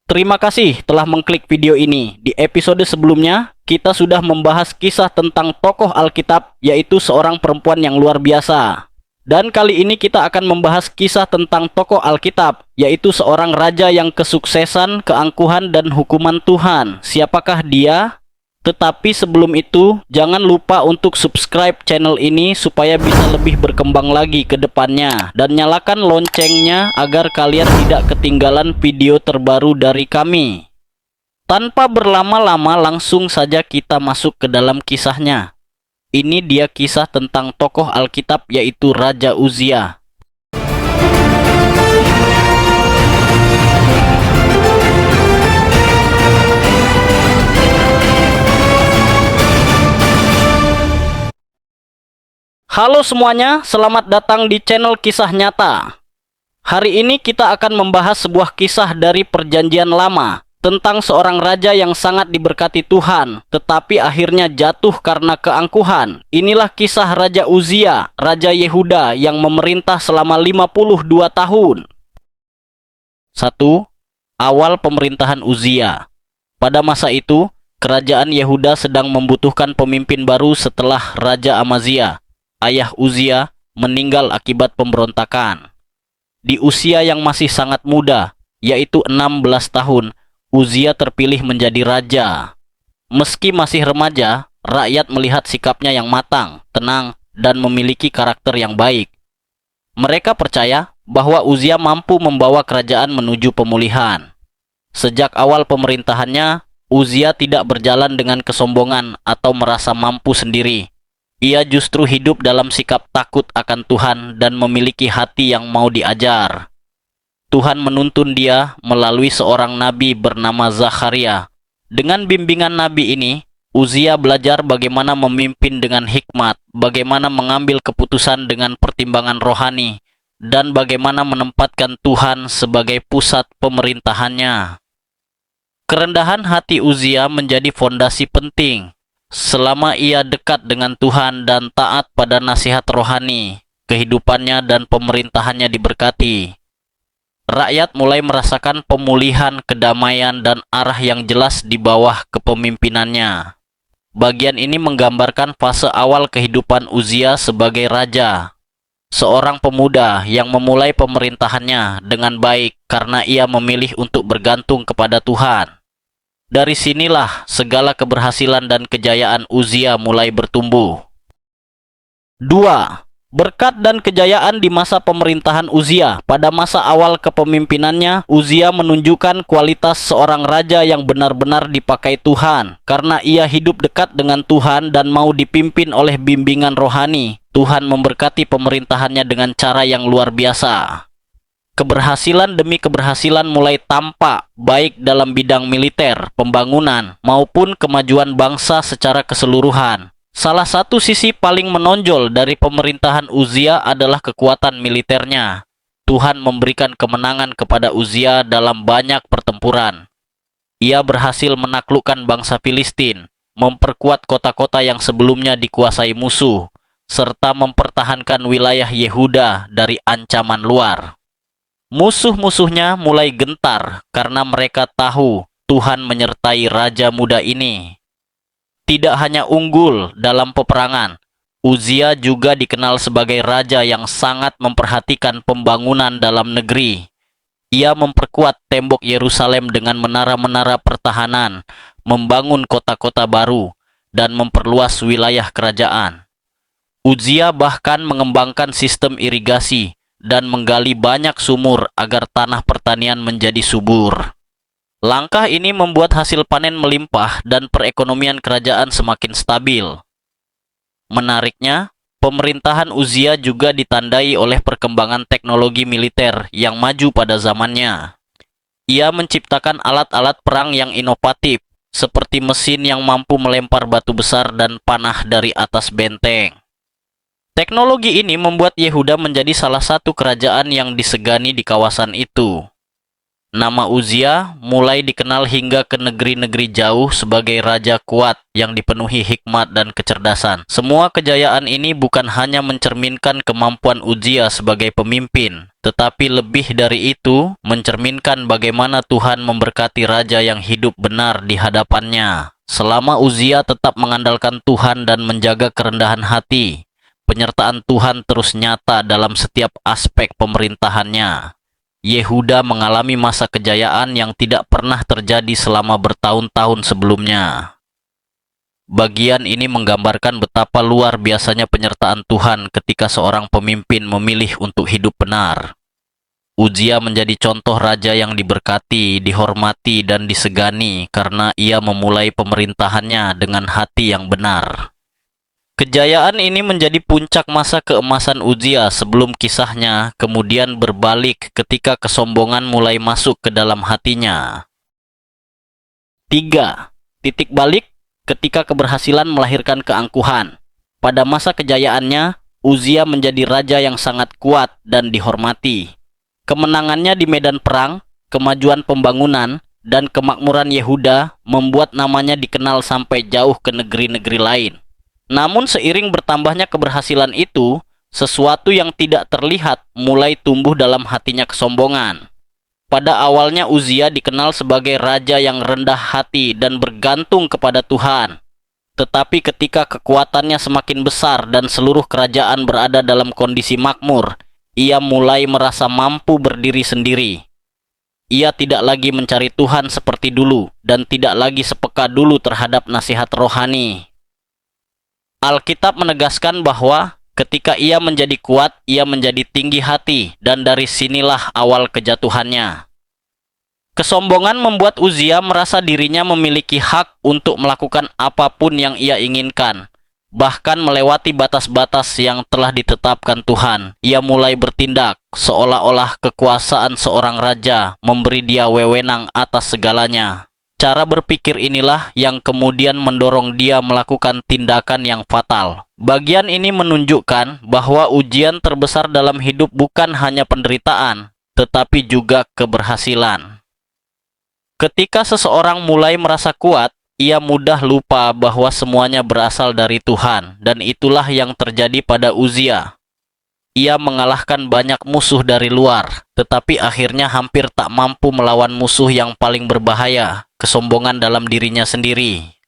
Terima kasih telah mengklik video ini. Di episode sebelumnya, kita sudah membahas kisah tentang tokoh Alkitab, yaitu seorang perempuan yang luar biasa. Dan kali ini kita akan membahas kisah tentang tokoh Alkitab, yaitu seorang raja yang kesuksesan, keangkuhan, dan hukuman Tuhan. Siapakah dia? Tetapi sebelum itu, jangan lupa untuk subscribe channel ini supaya bisa lebih berkembang lagi ke depannya. Dan nyalakan loncengnya agar kalian tidak ketinggalan video terbaru dari kami. Tanpa berlama-lama, langsung saja kita masuk ke dalam kisahnya. Ini dia kisah tentang tokoh Alkitab, yaitu Raja Uzia. Halo semuanya, selamat datang di channel Kisah Nyata. Hari ini kita akan membahas sebuah kisah dari Perjanjian Lama tentang seorang raja yang sangat diberkati Tuhan, tetapi akhirnya jatuh karena keangkuhan. Inilah kisah Raja Uzia, Raja Yehuda yang memerintah selama 52 tahun. 1. Awal pemerintahan Uzia. Pada masa itu, kerajaan Yehuda sedang membutuhkan pemimpin baru setelah Raja Amazia, ayah Uzia, meninggal akibat pemberontakan. Di usia yang masih sangat muda, yaitu 16 tahun, Uzia terpilih menjadi raja. Meski masih remaja, rakyat melihat sikapnya yang matang, tenang, dan memiliki karakter yang baik. Mereka percaya bahwa Uzia mampu membawa kerajaan menuju pemulihan. Sejak awal pemerintahannya, Uzia tidak berjalan dengan kesombongan atau merasa mampu sendiri. Ia justru hidup dalam sikap takut akan Tuhan dan memiliki hati yang mau diajar. Tuhan menuntun dia melalui seorang nabi bernama Zakharia. Dengan bimbingan nabi ini, Uzia belajar bagaimana memimpin dengan hikmat, bagaimana mengambil keputusan dengan pertimbangan rohani, dan bagaimana menempatkan Tuhan sebagai pusat pemerintahannya. Kerendahan hati Uzia menjadi fondasi penting. Selama ia dekat dengan Tuhan dan taat pada nasihat rohani, kehidupannya dan pemerintahannya diberkati. Rakyat mulai merasakan pemulihan, kedamaian, dan arah yang jelas di bawah kepemimpinannya. Bagian ini menggambarkan fase awal kehidupan Uzia sebagai raja. Seorang pemuda yang memulai pemerintahannya dengan baik karena ia memilih untuk bergantung kepada Tuhan. Dari sinilah segala keberhasilan dan kejayaan Uzia mulai bertumbuh. 2. Berkat dan kejayaan di masa pemerintahan Uzia. Pada masa awal kepemimpinannya, Uzia menunjukkan kualitas seorang raja yang benar-benar dipakai Tuhan. Karena ia hidup dekat dengan Tuhan dan mau dipimpin oleh bimbingan rohani, Tuhan memberkati pemerintahannya dengan cara yang luar biasa. Keberhasilan demi keberhasilan mulai tampak, baik dalam bidang militer, pembangunan, maupun kemajuan bangsa secara keseluruhan. Salah satu sisi paling menonjol dari pemerintahan Uzia adalah kekuatan militernya. Tuhan memberikan kemenangan kepada Uzia dalam banyak pertempuran. Ia berhasil menaklukkan bangsa Filistin, memperkuat kota-kota yang sebelumnya dikuasai musuh, serta mempertahankan wilayah Yehuda dari ancaman luar. Musuh-musuhnya mulai gentar karena mereka tahu Tuhan menyertai raja muda ini. Tidak hanya unggul dalam peperangan, Uzia juga dikenal sebagai raja yang sangat memperhatikan pembangunan dalam negeri. Ia memperkuat tembok Yerusalem dengan menara-menara pertahanan, membangun kota-kota baru, dan memperluas wilayah kerajaan. Uzia bahkan mengembangkan sistem irigasi dan menggali banyak sumur agar tanah pertanian menjadi subur. Langkah ini membuat hasil panen melimpah dan perekonomian kerajaan semakin stabil. Menariknya, pemerintahan Uzia juga ditandai oleh perkembangan teknologi militer yang maju pada zamannya. Ia menciptakan alat-alat perang yang inovatif, seperti mesin yang mampu melempar batu besar dan panah dari atas benteng. Teknologi ini membuat Yehuda menjadi salah satu kerajaan yang disegani di kawasan itu. Nama Uzia mulai dikenal hingga ke negeri-negeri jauh sebagai raja kuat yang dipenuhi hikmat dan kecerdasan. Semua kejayaan ini bukan hanya mencerminkan kemampuan Uzia sebagai pemimpin, tetapi lebih dari itu mencerminkan bagaimana Tuhan memberkati raja yang hidup benar di hadapannya. Selama Uzia tetap mengandalkan Tuhan dan menjaga kerendahan hati, penyertaan Tuhan terus nyata dalam setiap aspek pemerintahannya. Yehuda mengalami masa kejayaan yang tidak pernah terjadi selama bertahun-tahun sebelumnya. Bagian ini menggambarkan betapa luar biasanya penyertaan Tuhan ketika seorang pemimpin memilih untuk hidup benar. Uzia menjadi contoh raja yang diberkati, dihormati, dan disegani karena ia memulai pemerintahannya dengan hati yang benar. Kejayaan ini menjadi puncak masa keemasan Uzia sebelum kisahnya kemudian berbalik ketika kesombongan mulai masuk ke dalam hatinya. 3. Titik balik ketika keberhasilan melahirkan keangkuhan. Pada masa kejayaannya, Uzia menjadi raja yang sangat kuat dan dihormati. Kemenangannya di medan perang, kemajuan pembangunan, dan kemakmuran Yehuda membuat namanya dikenal sampai jauh ke negeri-negeri lain. Namun seiring bertambahnya keberhasilan itu, sesuatu yang tidak terlihat mulai tumbuh dalam hatinya kesombongan. Pada awalnya Uzia dikenal sebagai raja yang rendah hati dan bergantung kepada Tuhan. Tetapi ketika kekuatannya semakin besar dan seluruh kerajaan berada dalam kondisi makmur, ia mulai merasa mampu berdiri sendiri. Ia tidak lagi mencari Tuhan seperti dulu dan tidak lagi sepeka dulu terhadap nasihat rohani. Alkitab menegaskan bahwa ketika ia menjadi kuat, ia menjadi tinggi hati, dan dari sinilah awal kejatuhannya. Kesombongan membuat Uzia merasa dirinya memiliki hak untuk melakukan apapun yang ia inginkan, bahkan melewati batas-batas yang telah ditetapkan Tuhan. Ia mulai bertindak seolah-olah kekuasaan seorang raja memberi dia wewenang atas segalanya. Cara berpikir inilah yang kemudian mendorong dia melakukan tindakan yang fatal. Bagian ini menunjukkan bahwa ujian terbesar dalam hidup bukan hanya penderitaan, tetapi juga keberhasilan. Ketika seseorang mulai merasa kuat, ia mudah lupa bahwa semuanya berasal dari Tuhan, dan itulah yang terjadi pada Uzia. Ia mengalahkan banyak musuh dari luar, tetapi akhirnya hampir tak mampu melawan musuh yang paling berbahaya, kesombongan dalam dirinya sendiri.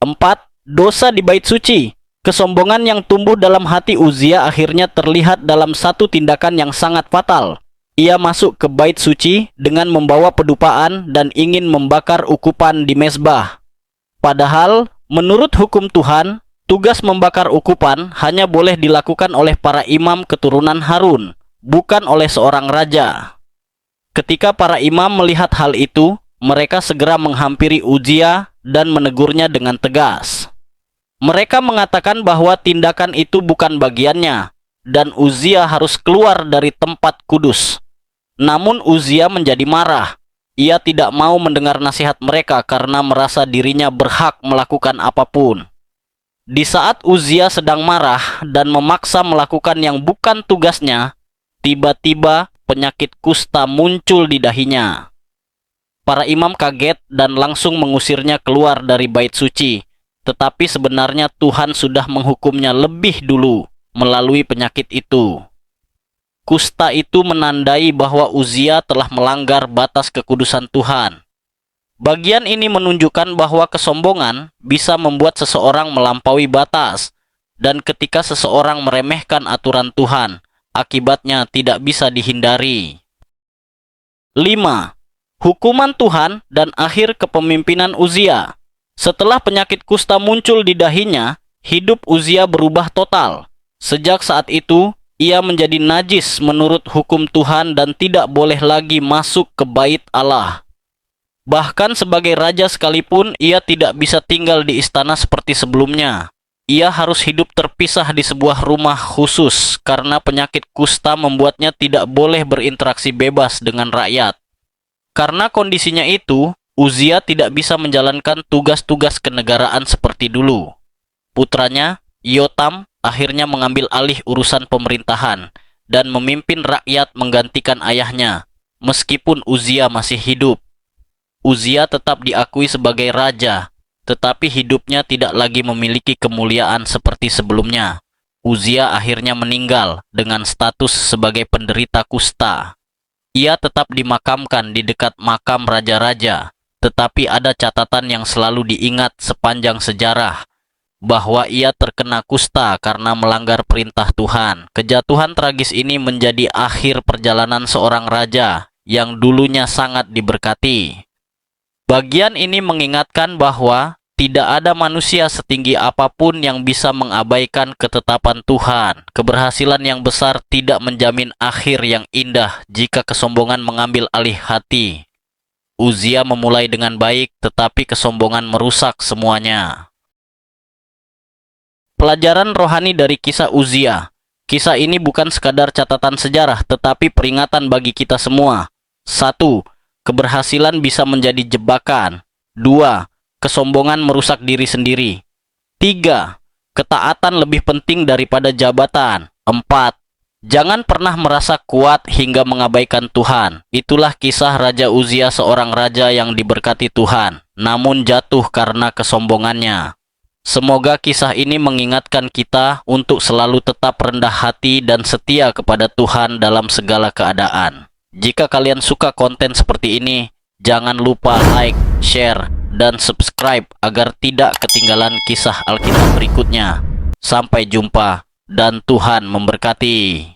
4. Dosa di bait suci. Kesombongan yang tumbuh dalam hati Uzia akhirnya terlihat dalam satu tindakan yang sangat fatal. Ia masuk ke bait suci dengan membawa pedupaan dan ingin membakar ukupan di mezbah. Padahal, menurut hukum Tuhan, tugas membakar ukupan hanya boleh dilakukan oleh para imam keturunan Harun, bukan oleh seorang raja. Ketika para imam melihat hal itu, mereka segera menghampiri Uzia dan menegurnya dengan tegas. Mereka mengatakan bahwa tindakan itu bukan bagiannya, dan Uzia harus keluar dari tempat kudus. Namun Uzia menjadi marah. Ia tidak mau mendengar nasihat mereka karena merasa dirinya berhak melakukan apapun. Di saat Uzia sedang marah dan memaksa melakukan yang bukan tugasnya, tiba-tiba penyakit kusta muncul di dahinya. Para imam kaget dan langsung mengusirnya keluar dari bait suci, tetapi sebenarnya Tuhan sudah menghukumnya lebih dulu melalui penyakit itu. Kusta itu menandai bahwa Uzia telah melanggar batas kekudusan Tuhan. Bagian ini menunjukkan bahwa kesombongan bisa membuat seseorang melampaui batas, dan ketika seseorang meremehkan aturan Tuhan, akibatnya tidak bisa dihindari. 5. Hukuman Tuhan dan akhir kepemimpinan Uzia. Setelah penyakit kusta muncul di dahinya, hidup Uzia berubah total. Sejak saat itu, ia menjadi najis menurut hukum Tuhan dan tidak boleh lagi masuk ke bait Allah. Bahkan sebagai raja sekalipun, ia tidak bisa tinggal di istana seperti sebelumnya. Ia harus hidup terpisah di sebuah rumah khusus karena penyakit kusta membuatnya tidak boleh berinteraksi bebas dengan rakyat. Karena kondisinya itu, Uzia tidak bisa menjalankan tugas-tugas kenegaraan seperti dulu. Putranya, Yotam, akhirnya mengambil alih urusan pemerintahan dan memimpin rakyat menggantikan ayahnya, Meskipun Uzia masih hidup, Uzia tetap diakui sebagai raja, tetapi hidupnya tidak lagi memiliki kemuliaan seperti sebelumnya. Uzia akhirnya meninggal dengan status sebagai penderita kusta. Ia tetap dimakamkan di dekat makam raja-raja, tetapi ada catatan yang selalu diingat sepanjang sejarah, bahwa ia terkena kusta karena melanggar perintah Tuhan. Kejatuhan tragis ini menjadi akhir perjalanan seorang raja yang dulunya sangat diberkati. Bagian ini mengingatkan bahwa tidak ada manusia setinggi apapun yang bisa mengabaikan ketetapan Tuhan. Keberhasilan yang besar tidak menjamin akhir yang indah jika kesombongan mengambil alih hati. Uzia memulai dengan baik, tetapi kesombongan merusak semuanya. Pelajaran rohani dari kisah Uzia. Kisah ini bukan sekadar catatan sejarah, tetapi peringatan bagi kita semua. 1. Keberhasilan bisa menjadi jebakan. 2. Kesombongan merusak diri sendiri. 3. Ketaatan lebih penting daripada jabatan. 4. Jangan pernah merasa kuat hingga mengabaikan Tuhan. Itulah kisah Raja Uzia, seorang raja yang diberkati Tuhan, namun jatuh karena kesombongannya. Semoga kisah ini mengingatkan kita untuk selalu tetap rendah hati dan setia kepada Tuhan dalam segala keadaan. Jika kalian suka konten seperti ini, jangan lupa like, share, dan subscribe agar tidak ketinggalan kisah Alkitab berikutnya. Sampai jumpa dan Tuhan memberkati.